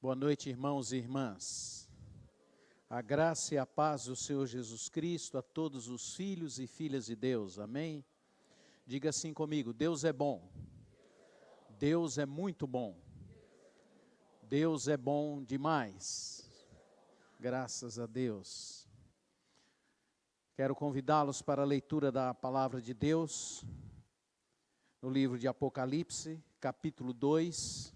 Boa noite, irmãos e irmãs. A graça e a paz do Senhor Jesus Cristo a todos os filhos e filhas de Deus. Amém? Diga assim comigo: Deus é bom. Deus é muito bom. Deus é bom demais. Graças a Deus. Quero convidá-los para a leitura da palavra de Deus no livro de Apocalipse, capítulo 2,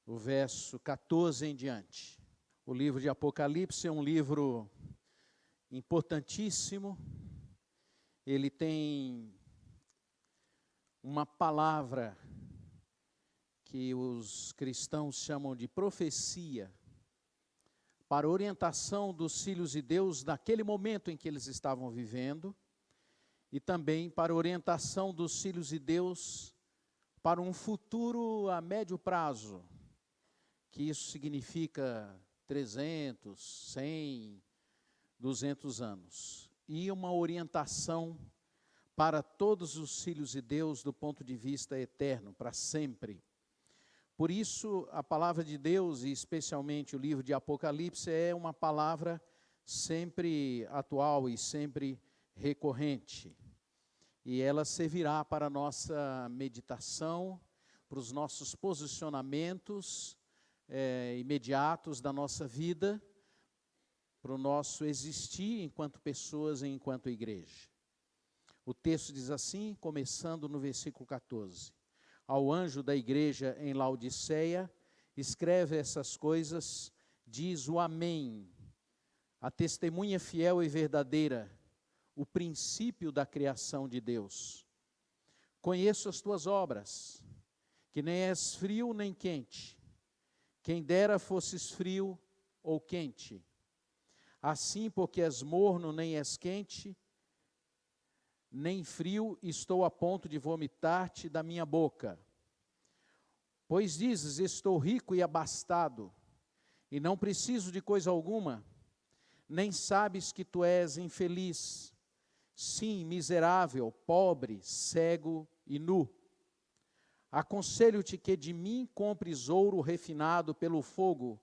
o verso 14 em diante. O livro de Apocalipse é um livro importantíssimo. Ele tem uma palavra que os cristãos chamam de profecia, para orientação dos filhos de Deus naquele momento em que eles estavam vivendo, e também para orientação dos filhos de Deus para um futuro a médio prazo, que isso significa 300, 100, 200 anos. E uma orientação para todos os filhos de Deus do ponto de vista eterno, para sempre. Por isso, a palavra de Deus, e especialmente o livro de Apocalipse, é uma palavra sempre atual e sempre recorrente. E ela servirá para a nossa meditação, para os nossos posicionamentos imediatos da nossa vida, para o nosso existir enquanto pessoas e enquanto igreja. O texto diz assim, começando no versículo 14. Ao anjo da igreja em Laodiceia, escreve essas coisas, diz o Amém, a testemunha fiel e verdadeira, o princípio da criação de Deus. Conheço as tuas obras, que nem és frio nem quente. Quem dera fosses frio ou quente. Assim, porque és morno nem és quente, nem frio, estou a ponto de vomitar-te da minha boca. Pois dizes, estou rico e abastado, e não preciso de coisa alguma, nem sabes que tu és infeliz, sim, miserável, pobre, cego e nu. Aconselho-te que de mim compres ouro refinado pelo fogo,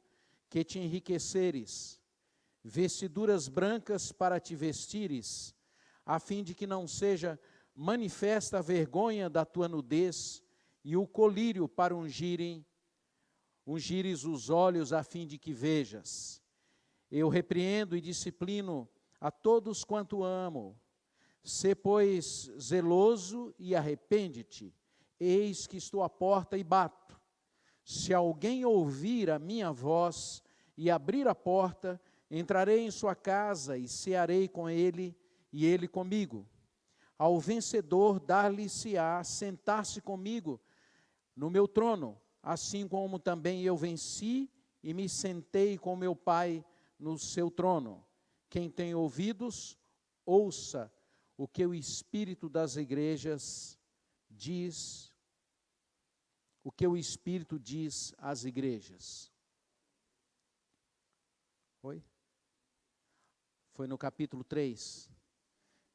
que te enriqueceres, vestiduras brancas para te vestires, a fim de que não seja manifesta a vergonha da tua nudez, e o colírio para ungires os olhos, a fim de que vejas. Eu repreendo e disciplino a todos quanto amo. Sê, pois, zeloso e arrepende-te. Eis que estou à porta e bato. Se alguém ouvir a minha voz e abrir a porta, entrarei em sua casa e cearei com ele e ele comigo. Ao vencedor dar-lhe-se-á sentar-se comigo no meu trono, assim como também eu venci e me sentei com meu Pai no seu trono. Quem tem ouvidos, ouça o que o Espírito das igrejas diz, o que o Espírito diz às igrejas. Oi? Foi no capítulo 3.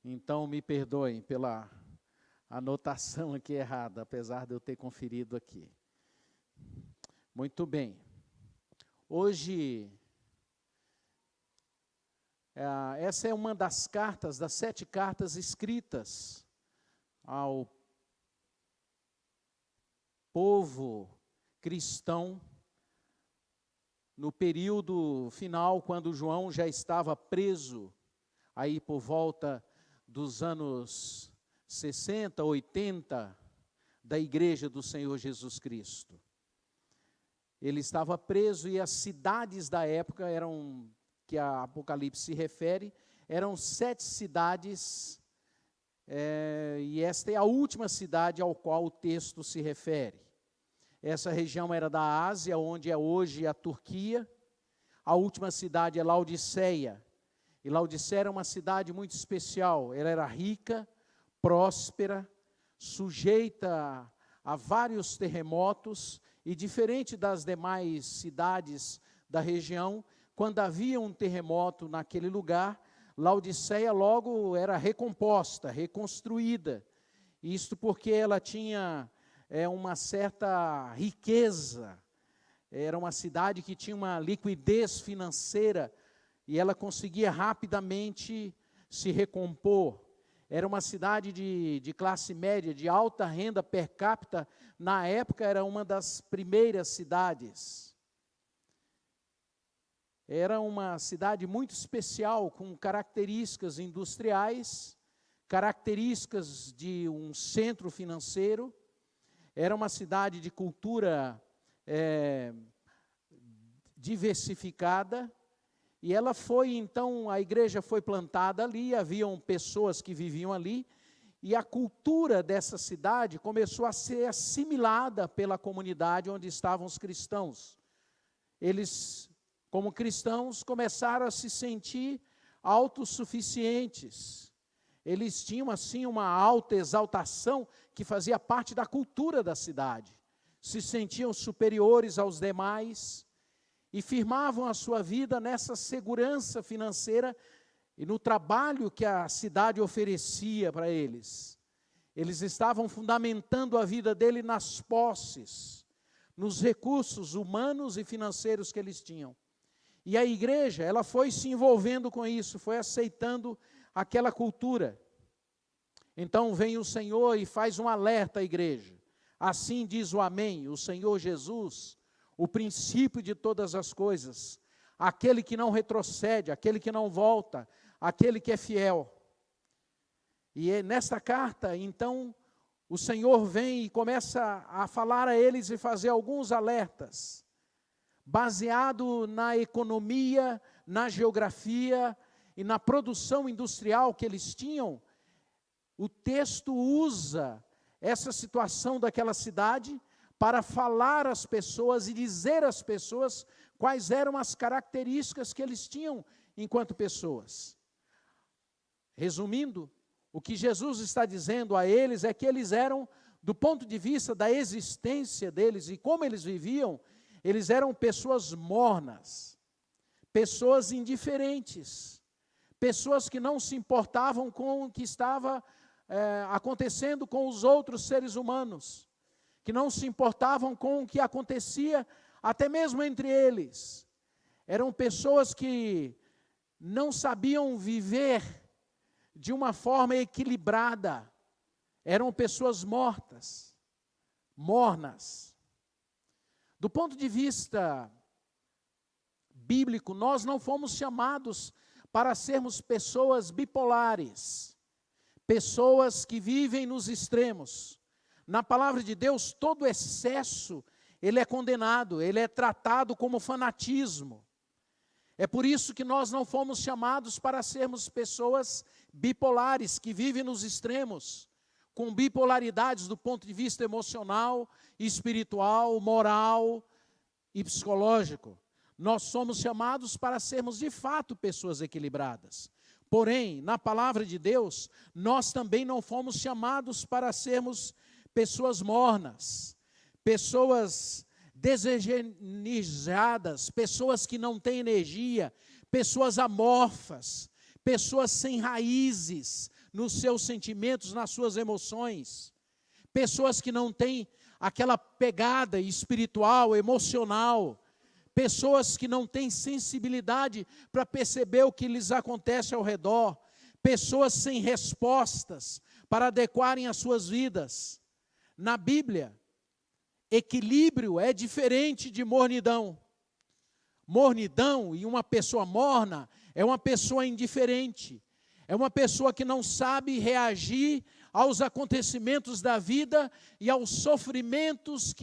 Então me perdoem pela anotação aqui errada, apesar de eu ter conferido aqui. Muito bem. Hoje, essa é uma das cartas, das 7 cartas escritas ao povo cristão no período final, quando João já estava preso, aí por volta dos anos 60, 80, da igreja do Senhor Jesus Cristo. Ele estava preso e as cidades da época que a Apocalipse se refere, eram 7 cidades, e esta é a última cidade ao qual o texto se refere. Essa região era da Ásia, onde é hoje a Turquia. A última cidade é Laodiceia. E Laodiceia era uma cidade muito especial. Ela era rica, próspera, sujeita a vários terremotos, e diferente das demais cidades da região, quando havia um terremoto naquele lugar, Laodiceia logo era recomposta, reconstruída. Isto porque ela tinha uma certa riqueza era uma cidade que tinha uma liquidez financeira e ela conseguia rapidamente se recompor. Era uma cidade de classe média, de alta renda per capita. Na época era uma das primeiras cidades. Era uma cidade muito especial, com características industriais, características de um centro financeiro. Era uma cidade de cultura diversificada. E ela foi, então, a igreja foi plantada ali, haviam pessoas que viviam ali, e a cultura dessa cidade começou a ser assimilada pela comunidade onde estavam os cristãos. Eles, como cristãos, começaram a se sentir autossuficientes. Eles tinham, assim, uma autoexaltação que fazia parte da cultura da cidade. Se sentiam superiores aos demais e firmavam a sua vida nessa segurança financeira e no trabalho que a cidade oferecia para eles. Eles estavam fundamentando a vida dele nas posses, nos recursos humanos e financeiros que eles tinham. E a igreja, ela foi se envolvendo com isso, foi aceitando aquela cultura. Então vem o Senhor e faz um alerta à igreja. Assim diz o Amém, o Senhor Jesus, o princípio de todas as coisas, aquele que não retrocede, aquele que não volta, aquele que é fiel. E nesta carta, então, o Senhor vem e começa a falar a eles e fazer alguns alertas, baseado na economia, na geografia e na produção industrial que eles tinham. O texto usa essa situação daquela cidade para falar às pessoas e dizer às pessoas quais eram as características que eles tinham enquanto pessoas. Resumindo, o que Jesus está dizendo a eles é que eles eram, do ponto de vista da existência deles e como eles viviam, eles eram pessoas mornas, pessoas indiferentes, pessoas que não se importavam com o que estava acontecendo com os outros seres humanos, que não se importavam com o que acontecia até mesmo entre eles. Eram pessoas que não sabiam viver de uma forma equilibrada. Eram pessoas mornas. Do ponto de vista bíblico, nós não fomos chamados para sermos pessoas bipolares, pessoas que vivem nos extremos. Na palavra de Deus, todo excesso, ele é condenado, ele é tratado como fanatismo. É por isso que nós não fomos chamados para sermos pessoas bipolares, que vivem nos extremos, com bipolaridades do ponto de vista emocional, espiritual, moral e psicológico. Nós somos chamados para sermos de fato pessoas equilibradas. Porém, na palavra de Deus, nós também não fomos chamados para sermos pessoas mornas, pessoas desenergizadas, pessoas que não têm energia, pessoas amorfas, pessoas sem raízes nos seus sentimentos, nas suas emoções, pessoas que não têm aquela pegada espiritual, emocional, pessoas que não têm sensibilidade para perceber o que lhes acontece ao redor, pessoas sem respostas para adequarem as suas vidas. Na Bíblia, equilíbrio é diferente de mornidão. Mornidão e uma pessoa morna é uma pessoa indiferente. É uma pessoa que não sabe reagir aos acontecimentos da vida e aos sofrimentos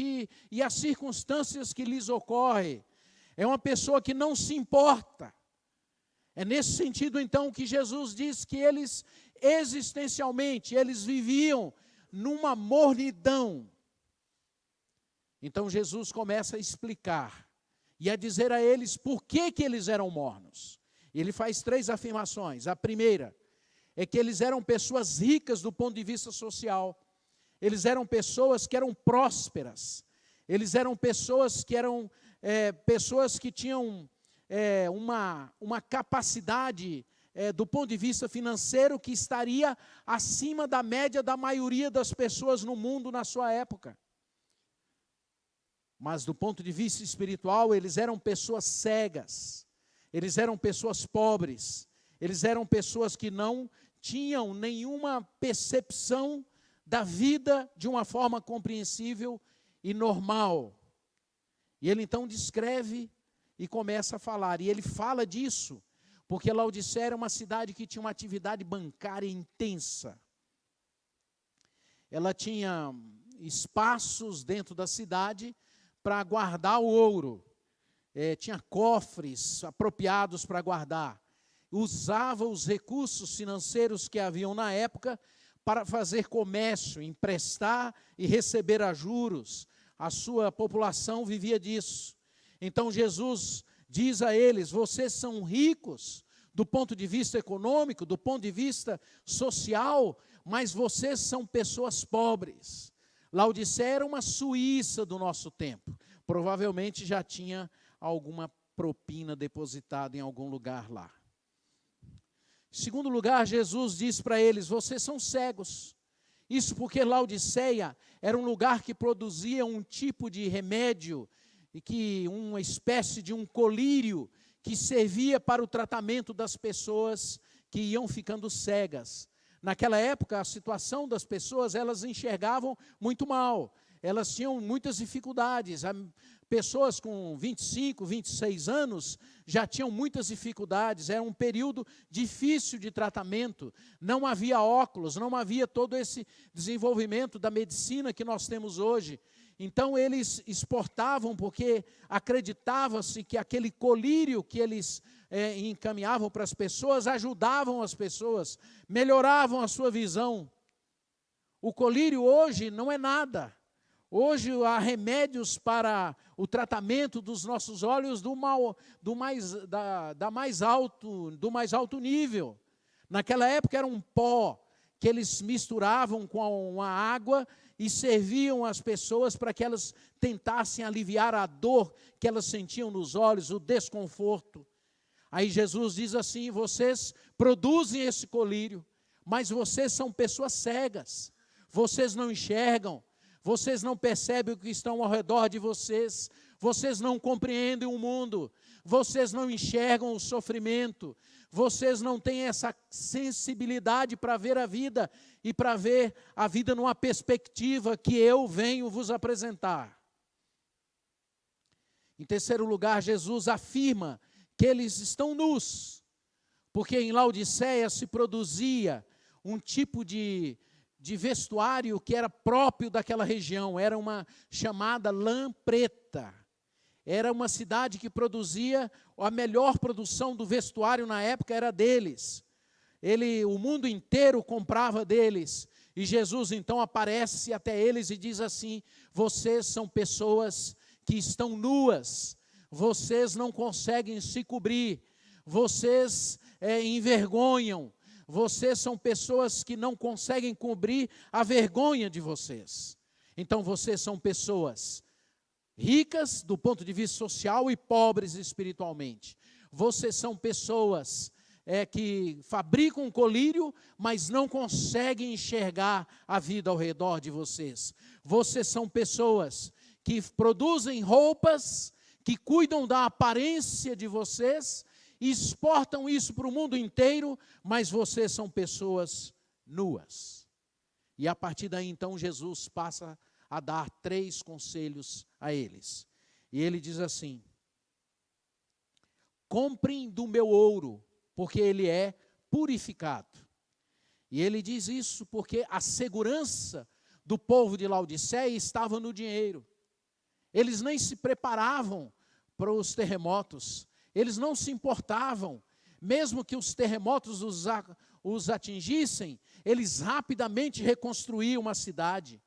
e às circunstâncias que lhes ocorrem. É uma pessoa que não se importa. É nesse sentido, então, que Jesus diz que eles, existencialmente, eles viviam numa mornidão. Então Jesus começa a explicar e a dizer a eles por que eles eram mornos. Ele faz 3 afirmações. A primeira é que eles eram pessoas ricas do ponto de vista social. Eles eram pessoas que eram prósperas. Eles eram pessoas que tinham uma capacidade do ponto de vista financeiro que estaria acima da média da maioria das pessoas no mundo na sua época. Mas do ponto de vista espiritual, eles eram pessoas cegas, eles eram pessoas pobres, eles eram pessoas que não tinham nenhuma percepção da vida de uma forma compreensível e normal. E ele então descreve e começa a falar, e ele fala disso, porque Laodiceia era uma cidade que tinha uma atividade bancária intensa. Ela tinha espaços dentro da cidade para guardar o ouro, tinha cofres apropriados para guardar, usava os recursos financeiros que haviam na época para fazer comércio, emprestar e receber a juros. A sua população vivia disso. Então Jesus diz a eles, vocês são ricos do ponto de vista econômico, do ponto de vista social, mas vocês são pessoas pobres. Laodiceia era uma Suíça do nosso tempo. Provavelmente já tinha alguma propina depositada em algum lugar lá. Em segundo lugar, Jesus diz para eles, vocês são cegos. Isso porque Laodiceia era um lugar que produzia um tipo de remédio, e uma espécie de um colírio, que servia para o tratamento das pessoas que iam ficando cegas. Naquela época, a situação das pessoas, elas enxergavam muito mal, elas tinham muitas dificuldades. Pessoas com 25, 26 anos já tinham muitas dificuldades, era um período difícil de tratamento, não havia óculos, não havia todo esse desenvolvimento da medicina que nós temos hoje. Então eles exportavam porque acreditava-se que aquele colírio que eles encaminhavam para as pessoas, ajudavam as pessoas, melhoravam a sua visão. O colírio hoje não é nada. Hoje há remédios para o tratamento dos nossos olhos do mais alto nível. Naquela época era um pó que eles misturavam com a água e serviam às pessoas para que elas tentassem aliviar a dor que elas sentiam nos olhos, o desconforto. Aí Jesus diz assim, vocês produzem esse colírio, mas vocês são pessoas cegas, vocês não enxergam, vocês não percebem o que estão ao redor de vocês, vocês não compreendem o mundo, vocês não enxergam o sofrimento, vocês não têm essa sensibilidade para ver a vida e para ver a vida numa perspectiva que eu venho vos apresentar. Em terceiro lugar, Jesus afirma que eles estão nus, porque em Laodiceia se produzia um tipo de vestuário que era próprio daquela região, era uma chamada lã preta. Era uma cidade que produzia, a melhor produção do vestuário na época era deles. O mundo inteiro comprava deles. E Jesus então aparece até eles e diz assim, vocês são pessoas que estão nuas, vocês não conseguem se cobrir, vocês envergonham, vocês são pessoas que não conseguem cobrir a vergonha de vocês. Então vocês são pessoas ricas do ponto de vista social e pobres espiritualmente. Vocês são pessoas que fabricam um colírio, mas não conseguem enxergar a vida ao redor de vocês. Vocês são pessoas que produzem roupas, que cuidam da aparência de vocês, e exportam isso para o mundo inteiro, mas vocês são pessoas nuas. E a partir daí então Jesus passa a dar 3 conselhos a eles. E ele diz assim, comprem do meu ouro, porque ele é purificado. E ele diz isso porque a segurança do povo de Laodiceia estava no dinheiro. Eles nem se preparavam para os terremotos, eles não se importavam, mesmo que os terremotos os atingissem, eles rapidamente reconstruíam uma cidade.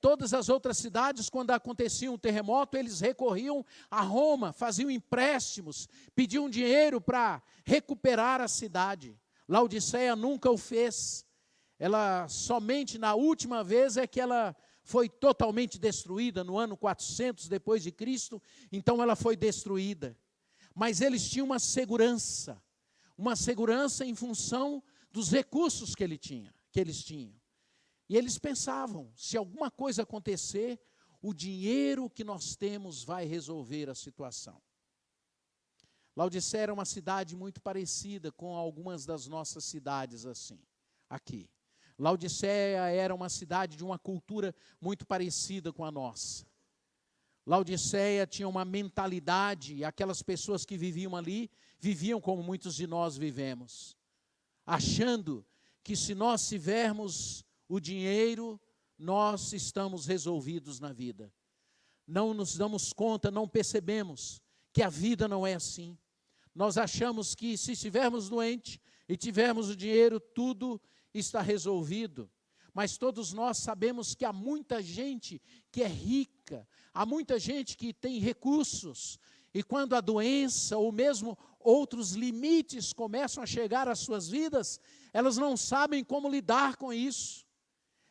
Todas as outras cidades, quando acontecia um terremoto, eles recorriam a Roma, faziam empréstimos, pediam dinheiro para recuperar a cidade. Laodiceia nunca o fez. Ela somente na última vez é que ela foi totalmente destruída, no ano 400 depois de Cristo, então ela foi destruída. Mas eles tinham uma segurança em função dos recursos que eles tinham. E eles pensavam, se alguma coisa acontecer, o dinheiro que nós temos vai resolver a situação. Laodiceia era uma cidade muito parecida com algumas das nossas cidades assim, aqui. Laodiceia era uma cidade de uma cultura muito parecida com a nossa. Laodiceia tinha uma mentalidade, e aquelas pessoas que viviam ali, viviam como muitos de nós vivemos, achando que se nós tivermos o dinheiro, nós estamos resolvidos na vida. Não nos damos conta, não percebemos que a vida não é assim. Nós achamos que se estivermos doentes e tivermos o dinheiro, tudo está resolvido. Mas todos nós sabemos que há muita gente que é rica, há muita gente que tem recursos, e quando a doença ou mesmo outros limites começam a chegar às suas vidas, elas não sabem como lidar com isso,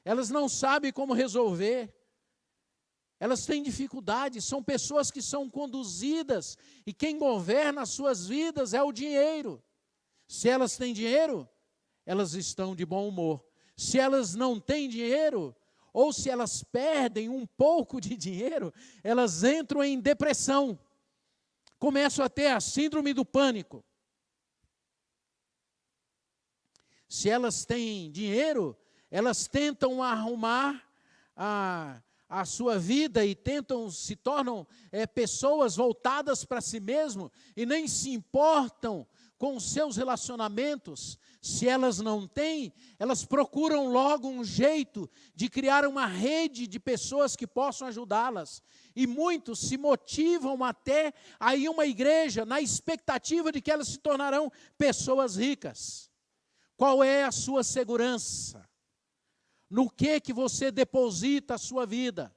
elas não sabem como resolver, elas têm dificuldade, são pessoas que são conduzidas, e quem governa as suas vidas é o dinheiro. Se elas têm dinheiro, elas estão de bom humor. Se elas não têm dinheiro, ou se elas perdem um pouco de dinheiro, elas entram em depressão, começam a ter a síndrome do pânico. Se elas têm dinheiro, elas tentam arrumar a sua vida e se tornam pessoas voltadas para si mesmo e nem se importam com os seus relacionamentos. Se elas não têm, elas procuram logo um jeito de criar uma rede de pessoas que possam ajudá-las. E muitos se motivam até a ir a uma igreja na expectativa de que elas se tornarão pessoas ricas. Qual é a sua segurança? No que você deposita a sua vida?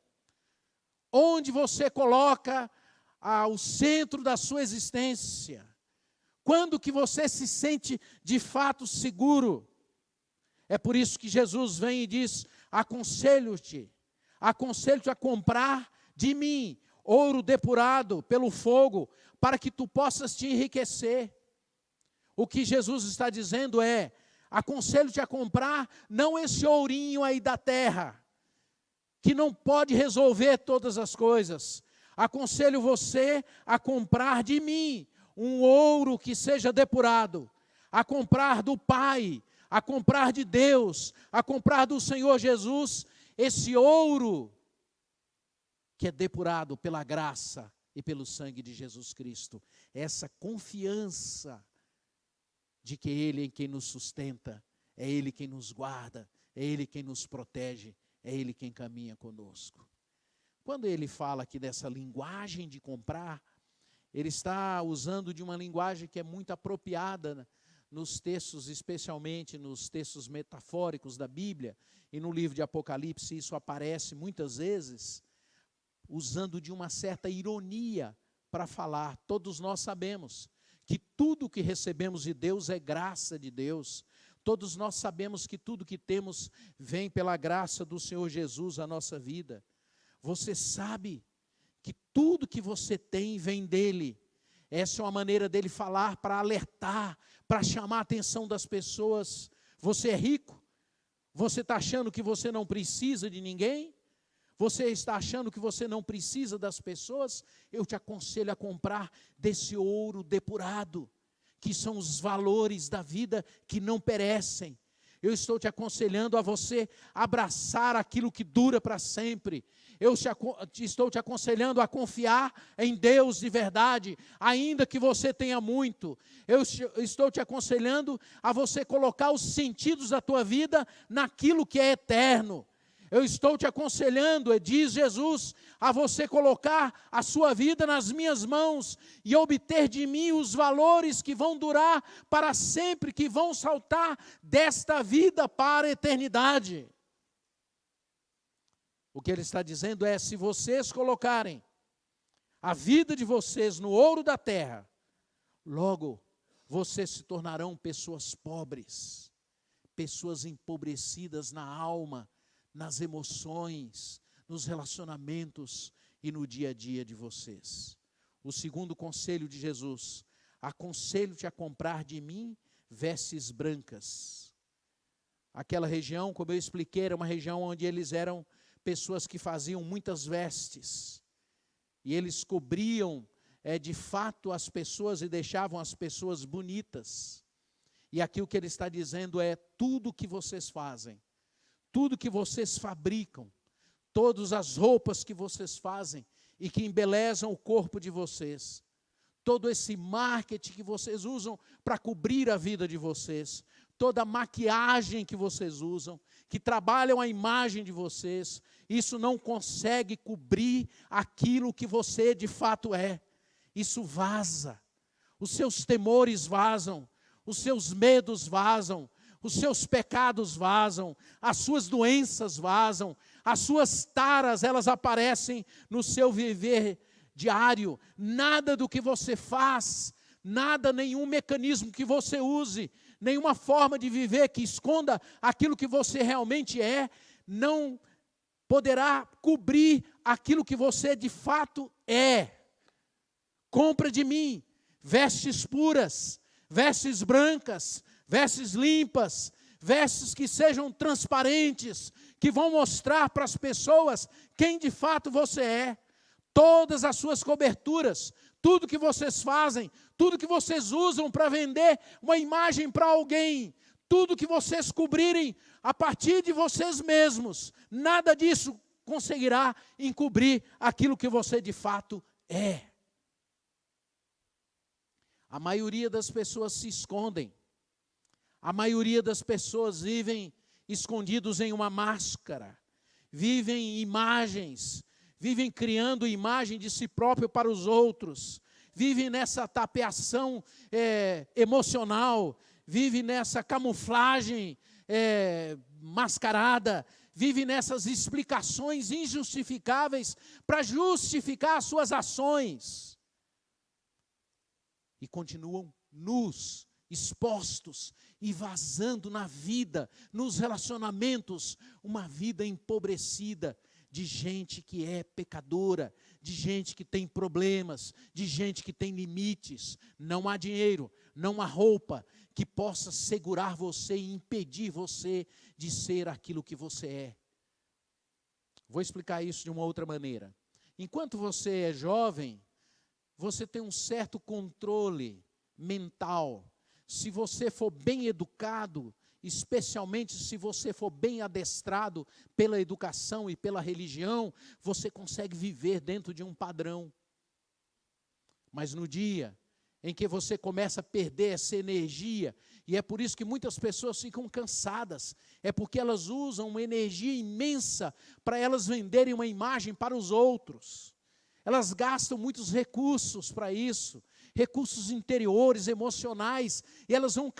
Onde você coloca o centro da sua existência? Quando que você se sente de fato seguro? É por isso que Jesus vem e diz: aconselho-te a comprar de mim ouro depurado pelo fogo, para que tu possas te enriquecer. O que Jesus está dizendo é: aconselho-te a comprar não esse ourinho aí da terra, que não pode resolver todas as coisas. Aconselho você a comprar de mim um ouro que seja depurado, a comprar do Pai, a comprar de Deus, a comprar do Senhor Jesus, esse ouro que é depurado pela graça e pelo sangue de Jesus Cristo. Essa confiança de que Ele é quem nos sustenta, é Ele quem nos guarda, é Ele quem nos protege, é Ele quem caminha conosco. Quando ele fala aqui dessa linguagem de comprar, ele está usando de uma linguagem que é muito apropriada nos textos, especialmente nos textos metafóricos da Bíblia, e no livro de Apocalipse isso aparece muitas vezes, usando de uma certa ironia para falar. Todos nós sabemos que tudo que recebemos de Deus é graça de Deus. Todos nós sabemos que tudo que temos vem pela graça do Senhor Jesus à nossa vida. Você sabe que tudo que você tem vem dele. Essa é uma maneira dele falar para alertar, para chamar a atenção das pessoas. Você é rico? Você está achando que você não precisa de ninguém? Você está achando que você não precisa das pessoas? Eu te aconselho a comprar desse ouro depurado, que são os valores da vida que não perecem. Eu estou te aconselhando a você abraçar aquilo que dura para sempre. Eu estou te aconselhando a confiar em Deus de verdade, ainda que você tenha muito. Eu estou te aconselhando a você colocar os sentidos da tua vida naquilo que é eterno. Eu estou te aconselhando, diz Jesus, a você colocar a sua vida nas minhas mãos e obter de mim os valores que vão durar para sempre, que vão saltar desta vida para a eternidade. O que ele está dizendo é: se vocês colocarem a vida de vocês no ouro da terra, logo vocês se tornarão pessoas pobres, pessoas empobrecidas na alma, nas emoções, nos relacionamentos e no dia a dia de vocês. O segundo conselho de Jesus: aconselho-te a comprar de mim vestes brancas. Aquela região, como eu expliquei, era uma região onde eles eram pessoas que faziam muitas vestes, e eles cobriam de fato as pessoas e deixavam as pessoas bonitas. E aqui o que ele está dizendo é: tudo que vocês fazem, tudo que vocês fabricam, todas as roupas que vocês fazem e que embelezam o corpo de vocês, todo esse marketing que vocês usam para cobrir a vida de vocês, toda a maquiagem que vocês usam, que trabalham a imagem de vocês, isso não consegue cobrir aquilo que você de fato é. Isso vaza, os seus temores vazam, os seus medos vazam, os seus pecados vazam, as suas doenças vazam, as suas taras, elas aparecem no seu viver diário. Nada do que você faz, nada, nenhum mecanismo que você use, nenhuma forma de viver que esconda aquilo que você realmente é, não poderá cobrir aquilo que você de fato é. Compra de mim vestes puras, vestes brancas, vestes limpas, vestes que sejam transparentes, que vão mostrar para as pessoas quem de fato você é. Todas as suas coberturas, tudo que vocês fazem, tudo que vocês usam para vender uma imagem para alguém, tudo que vocês cobrirem a partir de vocês mesmos, nada disso conseguirá encobrir aquilo que você de fato é. A maioria das pessoas se escondem. A maioria das pessoas vivem escondidos em uma máscara. Vivem imagens. Vivem criando imagem de si próprio para os outros. Vivem nessa tapeação emocional. Vivem nessa camuflagem mascarada. Vivem nessas explicações injustificáveis para justificar as suas ações. E continuam nus, expostos e vazando na vida, nos relacionamentos, uma vida empobrecida de gente que é pecadora, de gente que tem problemas, de gente que tem limites. Não há dinheiro, não há roupa que possa segurar você e impedir você de ser aquilo que você é. Vou explicar isso de uma outra maneira. Enquanto você é jovem, você tem um certo controle mental. Se você for bem educado, especialmente se você for bem adestrado pela educação e pela religião, você consegue viver dentro de um padrão. Mas no dia em que você começa a perder essa energia, e é por isso que muitas pessoas ficam cansadas, é porque elas usam uma energia imensa para elas venderem uma imagem para os outros. Elas gastam muitos recursos para isso, recursos interiores, emocionais, e elas vão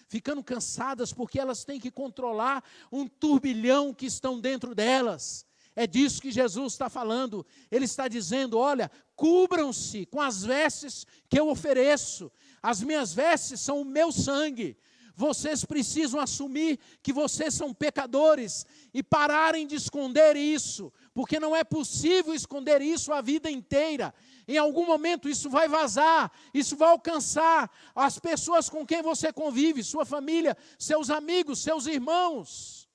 ficando cansadas porque elas têm que controlar um turbilhão que estão dentro delas. É disso que Jesus está falando. Ele está dizendo: olha, cubram-se com as vestes que eu ofereço. As minhas vestes são o meu sangue. Vocês precisam assumir que vocês são pecadores e pararem de esconder isso, porque não é possível esconder isso a vida inteira. Em algum momento isso vai vazar, isso vai alcançar as pessoas com quem você convive, sua família, seus amigos, seus irmãos.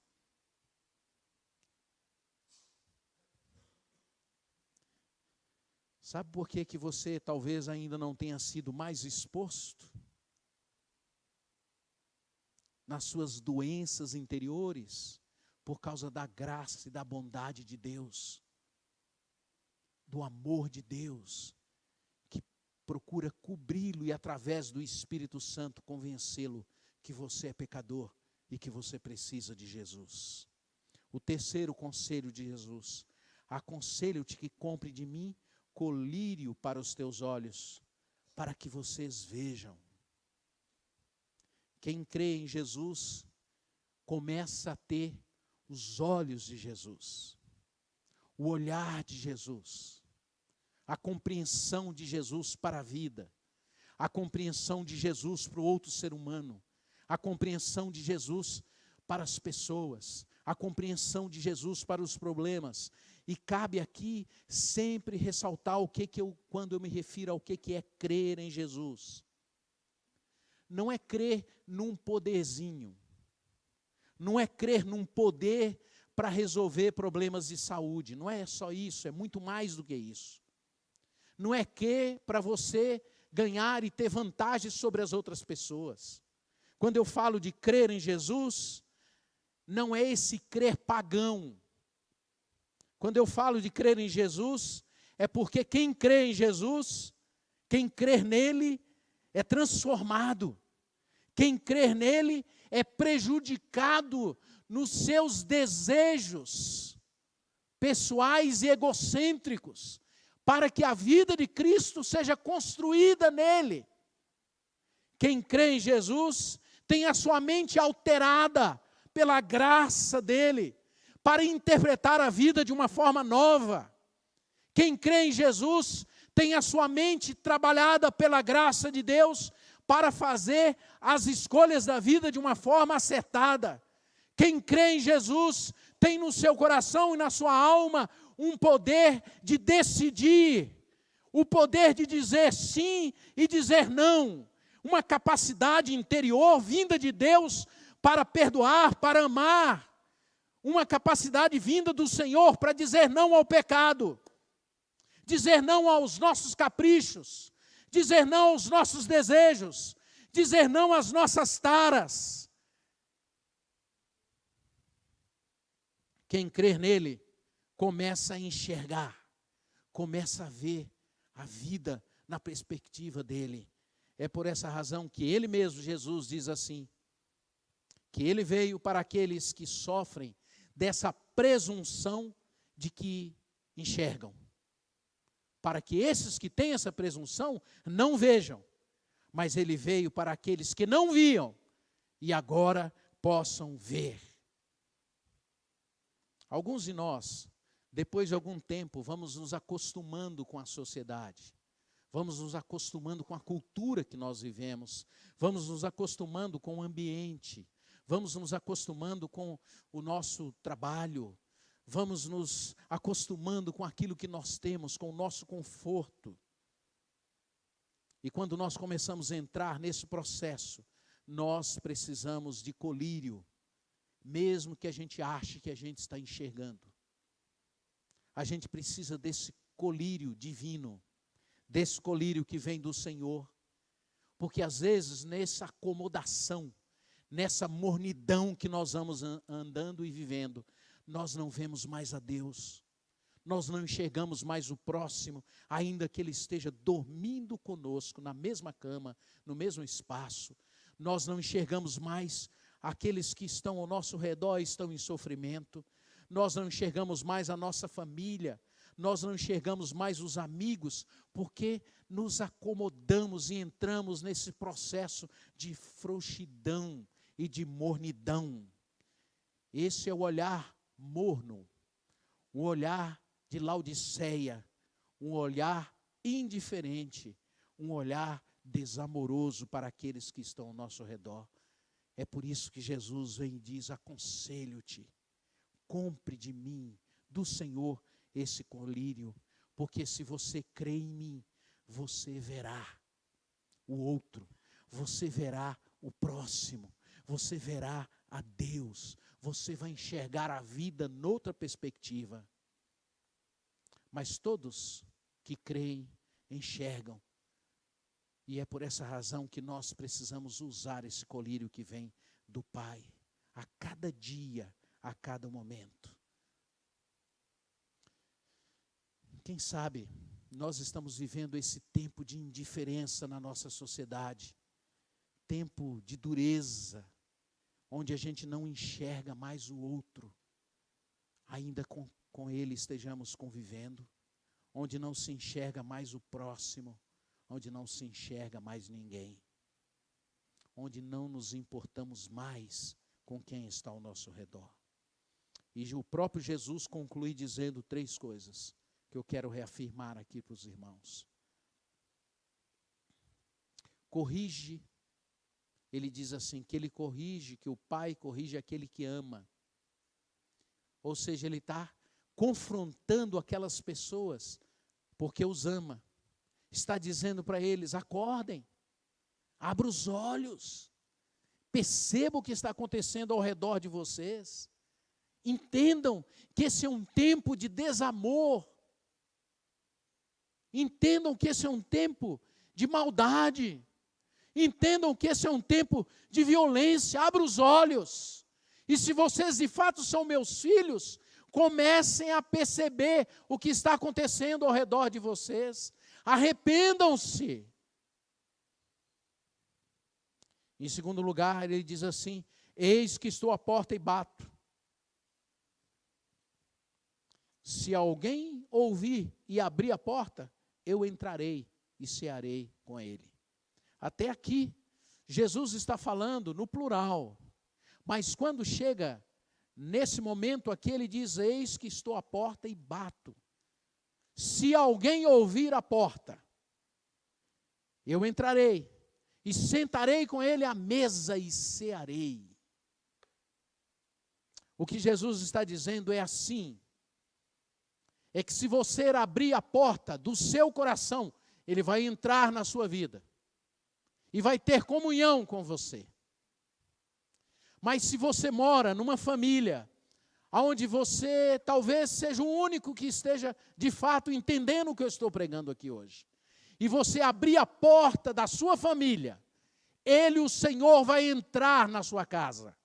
Sabe por que você talvez ainda não tenha sido mais exposto? Nas suas doenças interiores, por causa da graça e da bondade de Deus, do amor de Deus, que procura cobri-lo e através do Espírito Santo convencê-lo que você é pecador e que você precisa de Jesus. O terceiro conselho de Jesus: aconselho-te que compre de mim colírio para os teus olhos, para que vocês vejam. Quem crê em Jesus começa a ter os olhos de Jesus, o olhar de Jesus, a compreensão de Jesus para a vida, a compreensão de Jesus para o outro ser humano, a compreensão de Jesus para as pessoas, a compreensão de Jesus para os problemas. E cabe aqui sempre ressaltar quando eu me refiro ao que é crer em Jesus. Não é crer num poderzinho, não é crer num poder para resolver problemas de saúde. Não é só isso, é muito mais do que isso. Não é que para você ganhar e ter vantagens sobre as outras pessoas. Quando eu falo de crer em Jesus, não é esse crer pagão. Quando eu falo de crer em Jesus, é porque quem crê em Jesus, quem crer nele, é transformado. Quem crer nele é prejudicado nos seus desejos pessoais e egocêntricos, para que a vida de Cristo seja construída nele. Quem crê em Jesus tem a sua mente alterada pela graça dele, para interpretar a vida de uma forma nova. Quem crê em Jesus tem a sua mente trabalhada pela graça de Deus, para fazer as escolhas da vida de uma forma acertada. Quem crê em Jesus tem no seu coração e na sua alma um poder de decidir, o poder de dizer sim e dizer não, uma capacidade interior vinda de Deus para perdoar, para amar, uma capacidade vinda do Senhor para dizer não ao pecado, dizer não aos nossos caprichos, dizer não aos nossos desejos, dizer não às nossas taras. Quem crer nele, começa a enxergar, começa a ver a vida na perspectiva dele. É por essa razão que ele mesmo, Jesus, diz assim, que ele veio para aqueles que sofrem dessa presunção de que enxergam. Para que esses que têm essa presunção não vejam, mas ele veio para aqueles que não viam e agora possam ver. Alguns de nós, depois de algum tempo, vamos nos acostumando com a sociedade, vamos nos acostumando com a cultura que nós vivemos, vamos nos acostumando com o ambiente, vamos nos acostumando com o nosso trabalho, vamos nos acostumando com aquilo que nós temos, com o nosso conforto. E quando nós começamos a entrar nesse processo, nós precisamos de colírio, mesmo que a gente ache que a gente está enxergando. A gente precisa desse colírio divino, desse colírio que vem do Senhor, porque às vezes nessa acomodação, nessa mornidão que nós vamos andando e vivendo, nós não vemos mais a Deus, nós não enxergamos mais o próximo, ainda que ele esteja dormindo conosco, na mesma cama, no mesmo espaço, nós não enxergamos mais aqueles que estão ao nosso redor e estão em sofrimento, nós não enxergamos mais a nossa família, nós não enxergamos mais os amigos, porque nos acomodamos e entramos nesse processo de frouxidão e de mornidão. Esse é o olhar morno, um olhar de Laodiceia, um olhar indiferente, um olhar desamoroso para aqueles que estão ao nosso redor. É por isso que Jesus vem e diz: aconselho-te, compre de mim, do Senhor, esse colírio, porque se você crê em mim, você verá o outro, você verá o próximo, você verá a Deus, você vai enxergar a vida noutra perspectiva. Mas todos que creem, enxergam. E é por essa razão que nós precisamos usar esse colírio que vem do Pai, a cada dia, a cada momento. Quem sabe nós estamos vivendo esse tempo de indiferença na nossa sociedade, tempo de dureza, onde a gente não enxerga mais o outro, ainda com ele estejamos convivendo, onde não se enxerga mais o próximo, onde não se enxerga mais ninguém, onde não nos importamos mais com quem está ao nosso redor. E o próprio Jesus conclui dizendo 3 coisas que eu quero reafirmar aqui para os irmãos. Corrige, ele diz assim, que ele corrige, que o Pai corrige aquele que ama. Ou seja, ele está confrontando aquelas pessoas, porque os ama. Está dizendo para eles: acordem, abra os olhos, perceba o que está acontecendo ao redor de vocês, Entendam que esse é um tempo de desamor. Entendam que esse é um tempo de maldade. Entendam que esse é um tempo de violência. Abra os olhos. E se vocês de fato são meus filhos, comecem a perceber o que está acontecendo ao redor de vocês. Arrependam-se. Em segundo lugar, ele diz assim: eis que estou à porta e bato. Se alguém ouvir e abrir a porta, eu entrarei e cearei com ele. Até aqui, Jesus está falando no plural. Mas quando chega nesse momento aqui, ele diz: eis que estou à porta e bato. Se alguém ouvir a porta, eu entrarei e sentarei com ele à mesa e cearei. O que Jesus está dizendo é assim: é que se você abrir a porta do seu coração, ele vai entrar na sua vida e vai ter comunhão com você. Mas se você mora numa família onde você talvez seja o único que esteja de fato entendendo o que eu estou pregando aqui hoje, e você abrir a porta da sua família, ele, o Senhor, vai entrar na sua casa.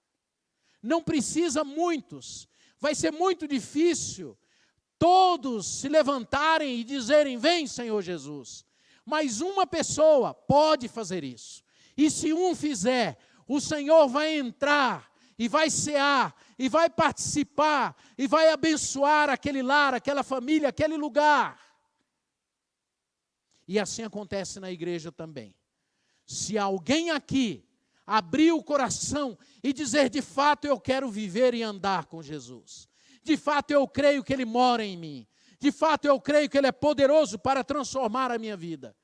Não precisa muitos, vai ser muito difícil todos se levantarem e dizerem: vem, Senhor Jesus. Mas uma pessoa pode fazer isso. E se um fizer, o Senhor vai entrar e vai cear, e vai participar, e vai abençoar aquele lar, aquela família, aquele lugar. E assim acontece na igreja também. Se alguém aqui abrir o coração e dizer: de fato eu quero viver e andar com Jesus, de fato eu creio que Ele mora em mim, de fato eu creio que Ele é poderoso para transformar a minha vida.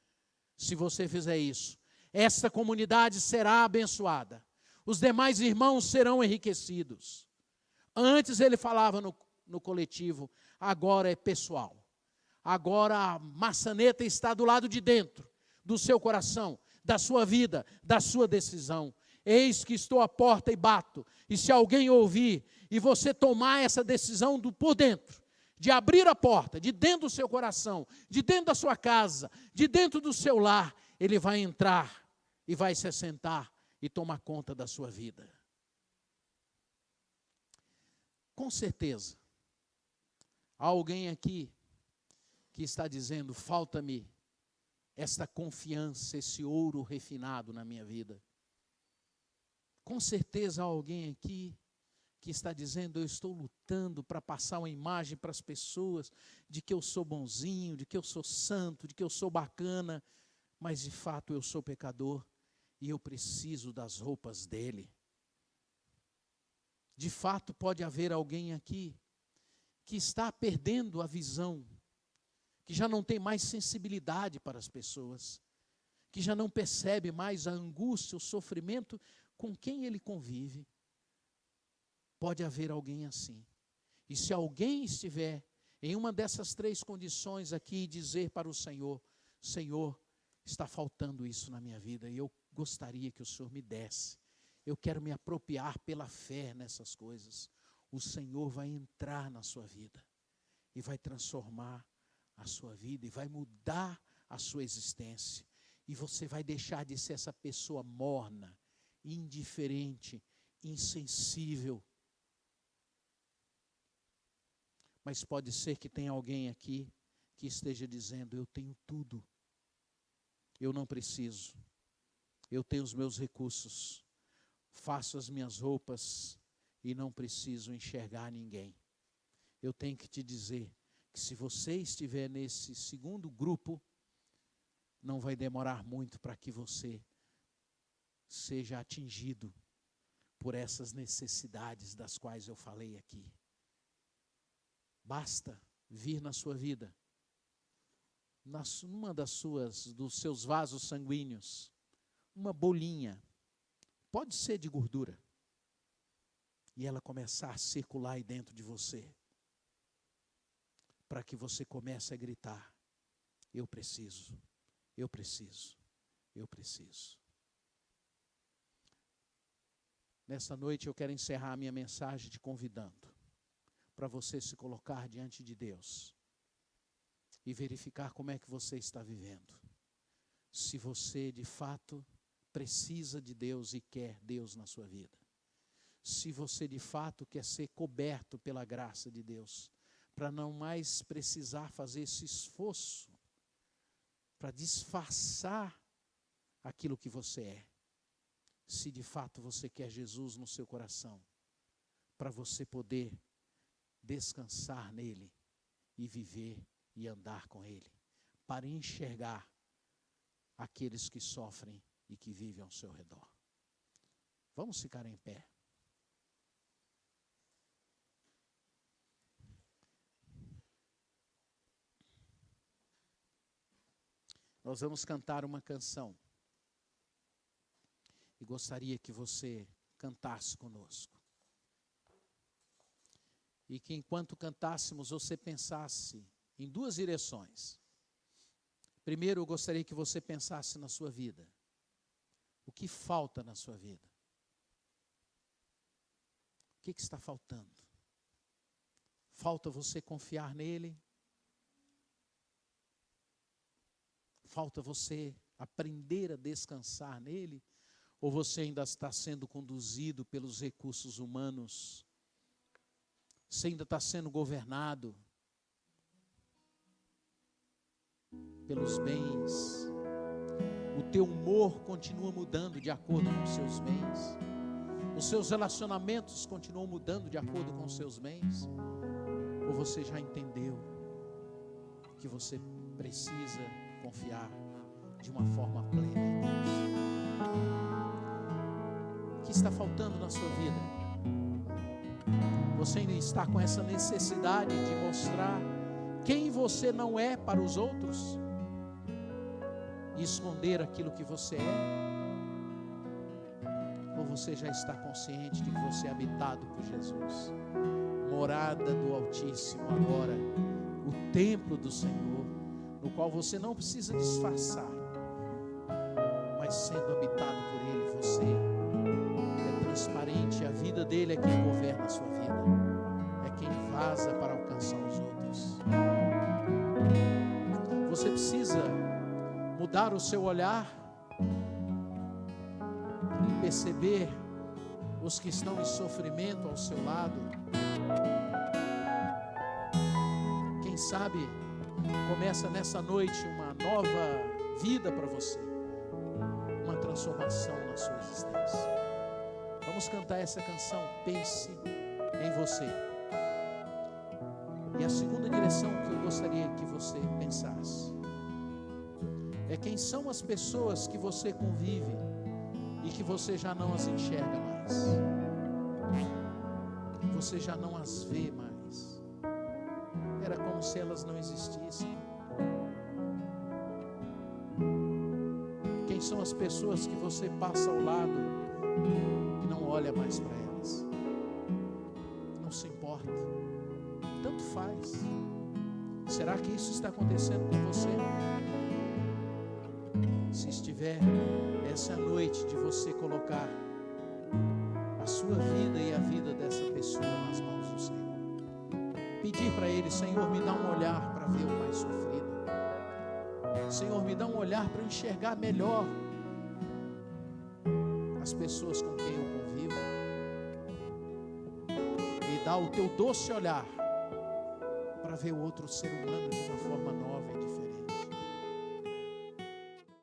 Se você fizer isso, essa comunidade será abençoada, os demais irmãos serão enriquecidos. Antes ele falava no coletivo, agora é pessoal. Agora a maçaneta está do lado de dentro, do seu coração, da sua vida, da sua decisão. Eis que estou à porta e bato, e se alguém ouvir, e você tomar essa decisão por dentro, de abrir a porta, de dentro do seu coração, de dentro da sua casa, de dentro do seu lar, ele vai entrar e vai se assentar e tomar conta da sua vida. Com certeza, há alguém aqui que está dizendo: falta-me esta confiança, esse ouro refinado na minha vida. Com certeza há alguém aqui que está dizendo: eu estou lutando para passar uma imagem para as pessoas de que eu sou bonzinho, de que eu sou santo, de que eu sou bacana, mas de fato eu sou pecador e eu preciso das roupas dele. De fato pode haver alguém aqui que está perdendo a visão, que já não tem mais sensibilidade para as pessoas, que já não percebe mais a angústia, o sofrimento com quem ele convive. Pode haver alguém assim. E se alguém estiver em uma dessas três condições aqui e dizer para o Senhor: Senhor, está faltando isso na minha vida e eu gostaria que o Senhor me desse. Eu quero me apropriar pela fé nessas coisas. O Senhor vai entrar na sua vida e vai transformar a sua vida e vai mudar a sua existência. E você vai deixar de ser essa pessoa morna, indiferente, insensível. Mas pode ser que tenha alguém aqui que esteja dizendo: eu tenho tudo, eu não preciso, eu tenho os meus recursos, faço as minhas roupas e não preciso enxergar ninguém. Eu tenho que te dizer que se você estiver nesse segundo grupo, não vai demorar muito para que você seja atingido por essas necessidades das quais eu falei aqui. Basta vir na sua vida, numa dos seus vasos sanguíneos, uma bolinha, pode ser de gordura, e ela começar a circular aí dentro de você, para que você comece a gritar: eu preciso, eu preciso, eu preciso. Nessa noite eu quero encerrar a minha mensagem te convidando para você se colocar diante de Deus e verificar como é que você está vivendo. Se você de fato precisa de Deus e quer Deus na sua vida. Se você de fato quer ser coberto pela graça de Deus, para não mais precisar fazer esse esforço para disfarçar aquilo que você é. Se de fato você quer Jesus no seu coração, para você poder descansar nele e viver e andar com ele, para enxergar aqueles que sofrem e que vivem ao seu redor. Vamos ficar em pé. Nós vamos cantar uma canção. E gostaria que você cantasse conosco. E que enquanto cantássemos, você pensasse em duas direções. Primeiro, eu gostaria que você pensasse na sua vida. O que falta na sua vida? O que está faltando? Falta você confiar nele? Falta você aprender a descansar nele? Ou você ainda está sendo conduzido pelos recursos humanos? Você ainda está sendo governado pelos bens? O teu humor continua mudando de acordo com os seus bens? Os seus relacionamentos continuam mudando de acordo com os seus bens? Ou você já entendeu que você precisa confiar de uma forma plena em Deus? O que está faltando na sua vida? Você ainda está com essa necessidade de mostrar quem você não é para os outros e esconder aquilo que você é? Ou você já está consciente de que você é habitado por Jesus, morada do Altíssimo agora, o templo do Senhor, no qual você não precisa disfarçar, mas sendo habitado por Ele, você é transparente, a vida dele é quem governa a sua vida, é quem vaza para alcançar os outros. Você precisa mudar o seu olhar e perceber os que estão em sofrimento ao seu lado. Quem sabe começa nessa noite uma nova vida para você, uma transformação na sua existência. Vamos cantar essa canção, Pense em Você. E a segunda direção que eu gostaria que você pensasse é quem são as pessoas que você convive e que você já não as enxerga mais, você já não as vê mais. Era como se elas não existissem. Quem são as pessoas que você passa ao lado e não olha mais para elas, não se importa, tanto faz? Será que isso está acontecendo com você? Se estiver, essa é a noite de você colocar a sua vida e a vida dessa pessoa nas mãos do Senhor. Pedir para Ele: Senhor, me dá um olhar para ver o mais sofrido. Senhor, me dá um olhar para enxergar melhor as pessoas com quem eu convivo. Me dá o teu doce olhar para ver o outro ser humano de uma forma nova e